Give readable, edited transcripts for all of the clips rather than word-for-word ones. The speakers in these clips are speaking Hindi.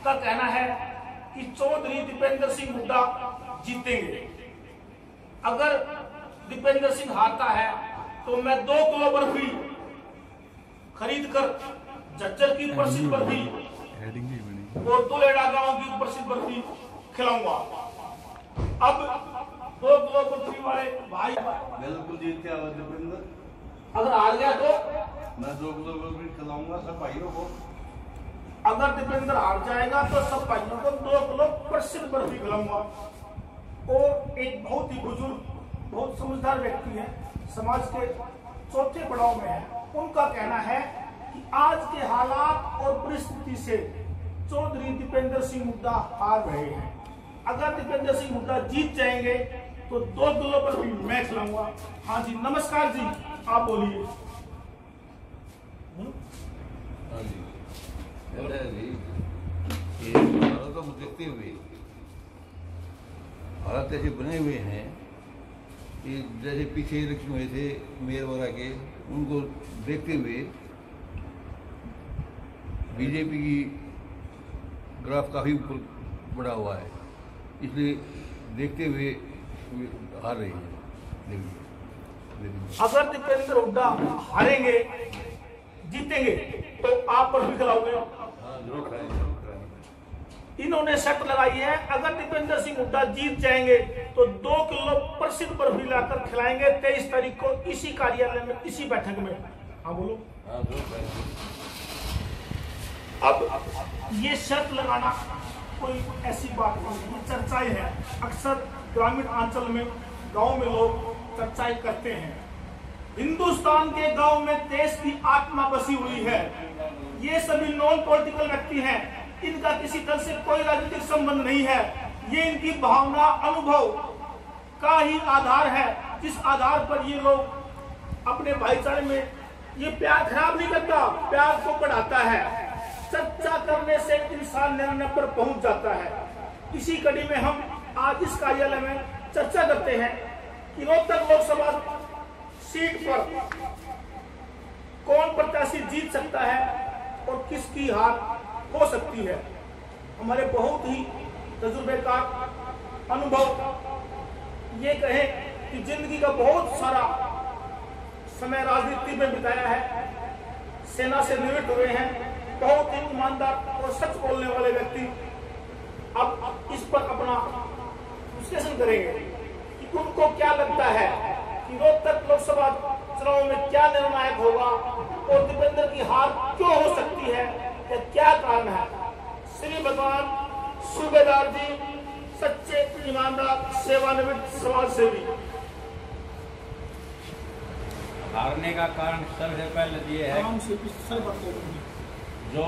का कहना है कि चौधरी दीपेंद्र सिंह हुड्डा जीतेंगे। अगर दीपेंद्र सिंह हारता है तो मैं 2 किलो बर्फी खरीद कर झज्जर की प्रसिद्ध बर्फी और दुलेड़ा गांव की प्रसिद्ध बर्फी खिलाऊंगा। अब 2 किलो बर्फी वाले भाई बिल्कुल जीत के आवाज दीपेंद्र, अगर हार गया तो मैं 2 किलो बर्फी खिलाऊंगा सब भाइयों को। अगर दीपेंद्र हार जाएगा तो सब भाइयों को 2 किलो प्रसिद्ध बर्फी खिलाऊंगा। और एक बहुत ही बुजुर्ग, बहुत समझदार व्यक्ति है, समाज के चौथे पड़ाव में है, उनका कहना है कि आज के हालात और परिस्थिति से चौधरी दीपेंद्र सिंह हुड्डा हार रहे हैं। अगर दीपेंद्र सिंह हुड्डा जीत जाएंगे तो 2 किलो पर भी मैं खिलाऊंगा। हाँ जी, नमस्कार जी, आप बोलिए। भारत को देखते हुए भारत ऐसे बने हुए हैं कि जैसे पीछे इलेक्शन हुए थे मेयर वगैरह के, उनको देखते हुए बीजेपी की ग्राफ काफी ऊपर बढ़ा हुआ है, इसलिए देखते हुए हार रही है। अगर दीपेंद्र हुड्डा हारेंगे, जीतेंगे तो आप पर भी खिलाओगे। इन्होंने शर्त लगाई है, अगर दीपेंद्र सिंह हुड्डा जीत जाएंगे तो 2 किलो प्रसिद्ध बर्फी लाकर खिलाएंगे 23 तारीख को इसी कार्यालय में, इसी बैठक में। हाँ बोलो। अब ये शर्त लगाना कोई ऐसी बात नहीं, ये चर्चाएं हैं। अक्सर ग्रामीण अंचल में, गांव में लोग चर्चाएं करते हैं। हिंदुस्तान के गांव में देश की आत्मा बसी हुई है। ये सभी नॉन पॉलिटिकल व्यक्ति हैं, इनका किसी तरह से कोई राजनीतिक संबंध नहीं है। ये इनकी भावना, अनुभव का ही आधार है, जिस आधार पर ये लोग अपने भाईचारे में ये प्यार खराब नहीं करता, प्यार को बढ़ाता है। चर्चा करने से इंसान निर्णय पर पहुंच जाता है। इसी कड़ी में हम आज इस कार्यालय में चर्चा करते हैं कि रोहतक लोकसभा सीट पर कौन प्रत्याशी जीत सकता है और किसकी हार हो सकती है। हमारे बहुत ही तजुर्बेकार अनुभव ये कहें कि जिंदगी का बहुत सारा समय राजनीति में बिताया है, सेना से निवृत्त हुए हैं, बहुत ही ईमानदार और सच बोलने वाले व्यक्ति अब इस पर अपना विश्लेषण करेंगे कि उनको क्या लगता है कि रोहतक लोकसभा चुनाव में क्या निर्णायक होगा और दीपेंद्र की हार क्यों हो सकती है, क्या कारण है। श्री भगवान सूबेदार जी सच्चे, ईमानदार, सेवानिवृत्त समाज सेवी। हारने का कारण सबसे पहले ये है जो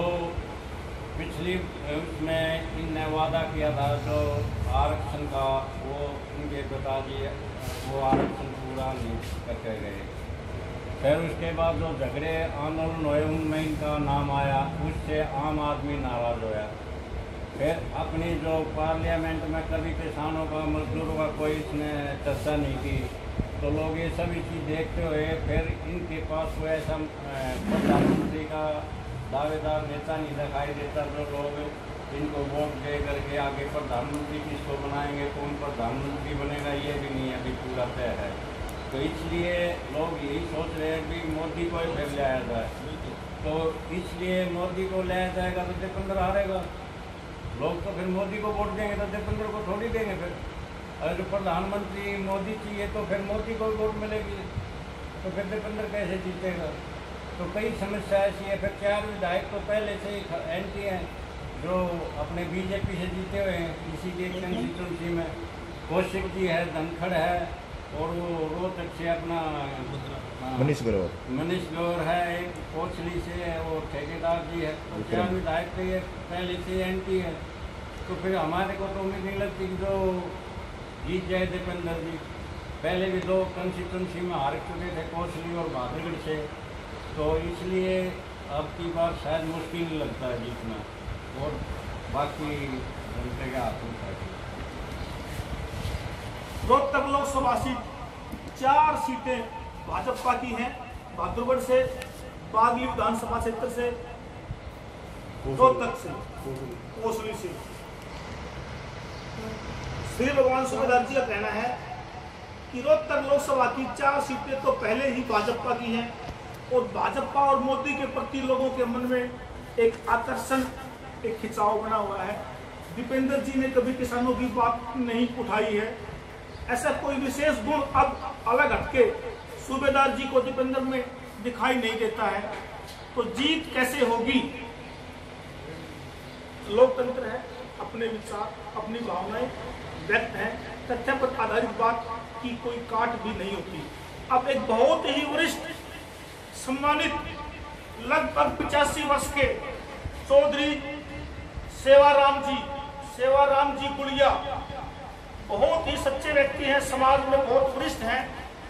पिछली उसमें इनने वादा किया था जो आरक्षण का, वो उनके पिताजी वो आरक्षण पूरा नहीं करके गए। फिर उसके बाद जो झगड़े आंदोलन हुए उनमें इनका नाम आया, उससे आम आदमी नाराज होया। फिर अपनी जो पार्लियामेंट में कभी किसानों का, मजदूरों का कोई इसने चर्चा नहीं की, तो लोग ये सभी चीज़ देखते हुए फिर इनके पास कोई ऐसा प्रधानमंत्री का दावेदार नेता नहीं दिखाई देता जो लोग इनको वोट दे करके आगे प्रधानमंत्री किसको बनाएंगे, कौन प्रधानमंत्री बनेगा, ये भी नहीं अभी पूरा तय है। तो इसलिए लोग यही सोच रहे हैं कि मोदी को ही फिर लाया जाए। तो इसलिए मोदी को लाया जाएगा तो दीपेंद्र हारेगा। लोग तो फिर मोदी को वोट देंगे तो दीपेंद्र को थोड़ी देंगे। फिर अगर जो प्रधानमंत्री मोदी चाहिए तो फिर मोदी को वोट मिलेगी, तो फिर दीपेंद्र कैसे जीतेगा। तो कई समस्या ऐसी है। फिर 4 विधायक तो पहले से ही एंटी हैं जो अपने बीजेपी से जीते हुए हैं इसी के कंस्टिट्यूंसी में। कौशिक जी है, धनखड़ है, और वो रोहतक से अपना मनीष ग्रोवर है, एक कोचली से है, वो ठेकेदार जी है। तो 4 विधायक तो ये पहले से एंटी है। तो फिर हमारे को तो उम्मीद नहीं लगती कि जो जीत जाए दीपेंद्र जी। पहले भी 2 कंस्टिट्यूंसी में हार चुके थे, कोचली और बहादुरगढ़ से। तो इसलिए अब की बार शायद मुश्किल नहीं लगता है जीतना, और बाकी जनता के हाथ में है। रोहतक लोकसभा सीट 4 सीटें भाजपा की हैं, बहादुरगढ़ से, बागली विधानसभा क्षेत्र से, रोहतक से, कोसली से। श्री भगवान सूबेदार जी का कहना है कि रोहतक लोकसभा की 4 सीटें तो पहले ही भाजपा की हैं और भाजपा और मोदी के प्रति लोगों के मन में एक आकर्षण, एक खिंचाव बना हुआ है। दीपेंद्र जी ने कभी किसानों की बात नहीं उठाई है। ऐसा कोई विशेष गुण अब अलग हटके सूबेदार जी को दीपेंद्र में दिखाई नहीं देता है, तो जीत कैसे होगी? लोकतंत्र है, अपने विचार, अपनी भावनाएं व्यक्त हैं, तथ्य पर आधारित बात की कोई काट भी नहीं होती। अब एक बहुत ही वरिष्ठ सम्मानित लगभग 85 वर्ष के चौधरी सेवाराम जी गुड़िया बहुत ही सच्चे व्यक्ति हैं, समाज में बहुत वरिष्ठ हैं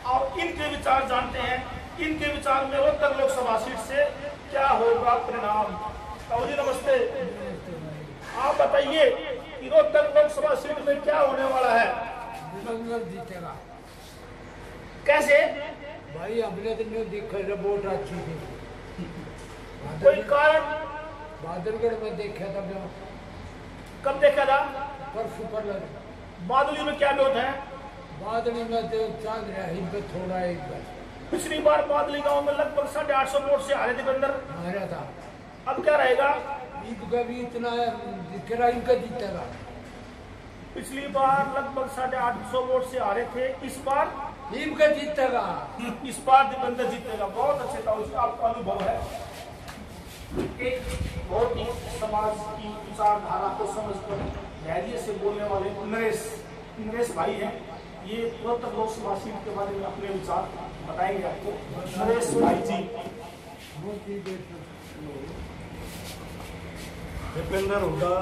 और इनके विचार जानते हैं। इनके विचार में रोहतक लोकसभा सीट से क्या होगा परिणाम। ताऊ जी नमस्ते, आप बताइए कि रोहतक लोकसभा सीट में क्या होने वाला है? दिपेंद्र जीतेगा। कैसे भाई? अपने दिन में देखा रिपोर्ट अच्छी थी। कोई कारण? बादलगढ़ में देखा था। कब देखा था? परसों पर। बादली में क्या वोट है? बादली में तो चल रहा है, इनका थोड़ा एक बार। पिछली बार बादली गांव में लगभग 850 वोट से हारे दीपेंद्र हारा था। अब क्या रहेगा? इनका भी इतना दिख रहा, इनका जीतेगा। पिछली बार लगभग 850 वोट से हारे थे, इस बार इनका जीतेगा। इस बार दीपेंद्र जीतेगा। बहुत अच्छे ताऊ जी, आपका अनुभव है। एक बहुत ही समाज की विचारधारा को समझकर धैर्य से बोलने वाले नरेश भाई हैं। ये रोहतक लोकसभा सीट के बारे में अपने विचार बताएंगे आपको। नरेश भाई जी। दीपेंद्र हुड्डा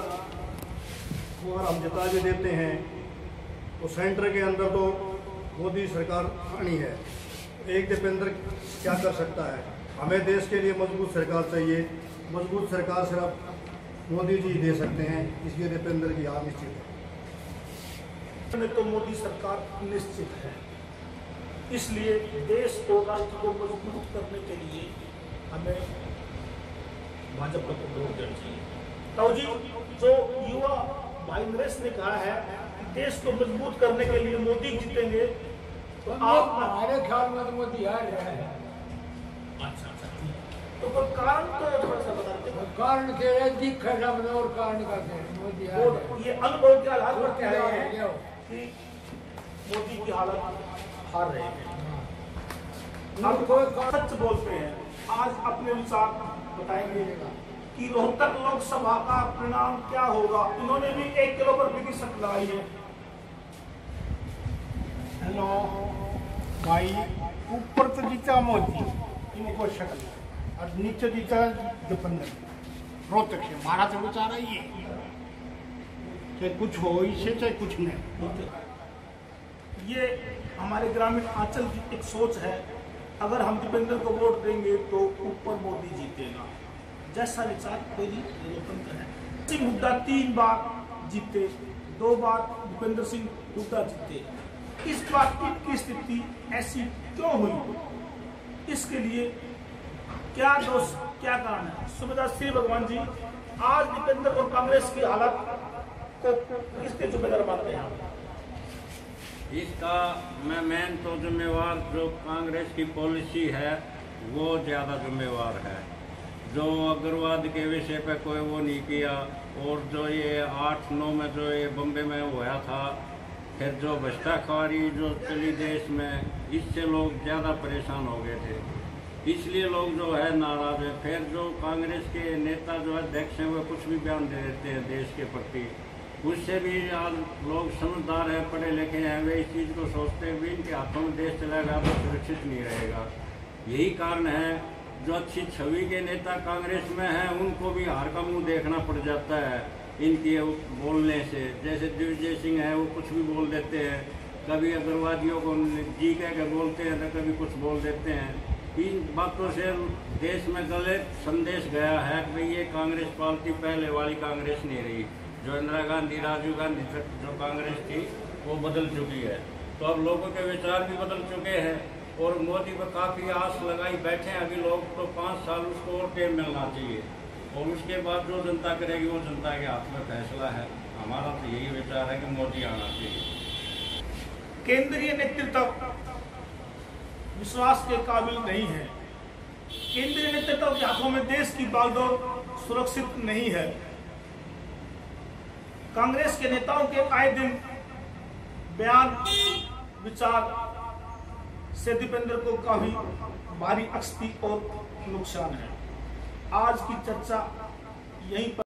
को अगर हम जिता भी देते हैं तो सेंटर के अंदर तो मोदी सरकार आनी है। एक दीपेंद्र क्या कर सकता है? हमें देश के लिए मजबूत सरकार चाहिए। मजबूत सरकार सिर्फ मोदी जी दे सकते हैं, इसलिए दीपेंद्र की हार निश्चित है। तो मोदी सरकार निश्चित है, इसलिए देश और राष्ट्र को मजबूत करने के लिए हमें भाजपा को वोट देना चाहिए। ताऊ जी, जो युवा भाई नरेश ने कहा है देश को मजबूत करने के लिए मोदी जीतेंगे, तो आप हमारे ख्याल में तो मोदी हार रहा है। अच्छा, तो कोई कारण तो थोड़ा सा बताते हैं। कारण के दिख रहा और कारण का मोदी हार रहा है। ये अनुभव के आधार पर कह रहे हैं कि मोदी की हालत हार रहे हैं। अब सच बोलते हैं। आज अपने विचार बताएंगे कि रोहतक लोकसभा का परिणाम क्या होगा। इन्होंने भी 1 किलो पर बिकी शक लगाई है। हेलो भाई, ऊपर तो जीता मोदी, इनको शक, और नीचे जीता दीपेंद्र रोहतक से। हमारा तो विचार है ये, चाहे कुछ हो इससे चाहे कुछ नहीं। ये हमारे ग्रामीण आंचल की एक सोच है। अगर हम दीपेंद्र को वोट देंगे तो ऊपर मोदी जीतेगा, जैसा विचार कोई लोकतंत्र है। हुड्डा 3 बार जीते, 2 बार दीपेंद्र सिंह हुड्डा जीते। इस बार की स्थिति ऐसी क्यों हुई? इसके लिए क्या दोष, क्या कारण है? सूबेदार श्री भगवान जी, आज दीपेंद्र और कांग्रेस की हालत को किसके जिम्मेदार मानते हैं? इसका मैं मेन तो जिम्मेवार जो कांग्रेस की पॉलिसी है वो ज़्यादा जिम्मेवार है। जो अग्रवाद के विषय पे कोई वो नहीं किया, और जो ये 8-9 में जो ये बम्बे में हुआ था, फिर जो भ्रष्टाचारी जो चली देश में, इससे लोग ज़्यादा परेशान हो गए थे, इसलिए लोग जो है नाराज़ है। फिर जो कांग्रेस के नेता जो अध्यक्ष हैं वो कुछ भी बयान दे देते हैं देश के प्रति, उससे भी आज लोग समझदार हैं, पढ़े लिखे हैं, वे इस चीज़ को सोचते हैं भी इनके हाथों में देश चलेगा तो सुरक्षित नहीं रहेगा। यही कारण है जो अच्छी छवि के नेता कांग्रेस में हैं उनको भी हार का मुंह देखना पड़ जाता है इनके बोलने से। जैसे दिग्विजय सिंह है, वो कुछ भी बोल देते हैं, कभी अग्रवादियों को जी कह के बोलते हैं तो कभी कुछ बोल देते हैं। इन बातों से देश में गलत संदेश गया है कि भाई ये कांग्रेस पार्टी पहले वाली कांग्रेस नहीं रही। जो इंदिरा गांधी, राजीव गांधी तक जो कांग्रेस थी वो बदल चुकी है। तो अब लोगों के विचार भी बदल चुके हैं और मोदी पर काफ़ी आस लगाई बैठे हैं अभी लोग। तो 5 साल उसको और टाइम मिलना चाहिए। और उसके बाद जो जनता करेगी वो जनता के हाथ में फैसला है। हमारा तो यही विचार है कि मोदी आना चाहिए। केंद्रीय नेतृत्व विश्वास के काबिल नहीं है। केंद्रीय नेतृत्व के हाथों में देश की बागडोर सुरक्षित नहीं है। कांग्रेस के नेताओं के आए दिन बयान विचार से दीपेंद्र को काफी भारी क्षति और नुकसान है। आज की चर्चा यहीं पर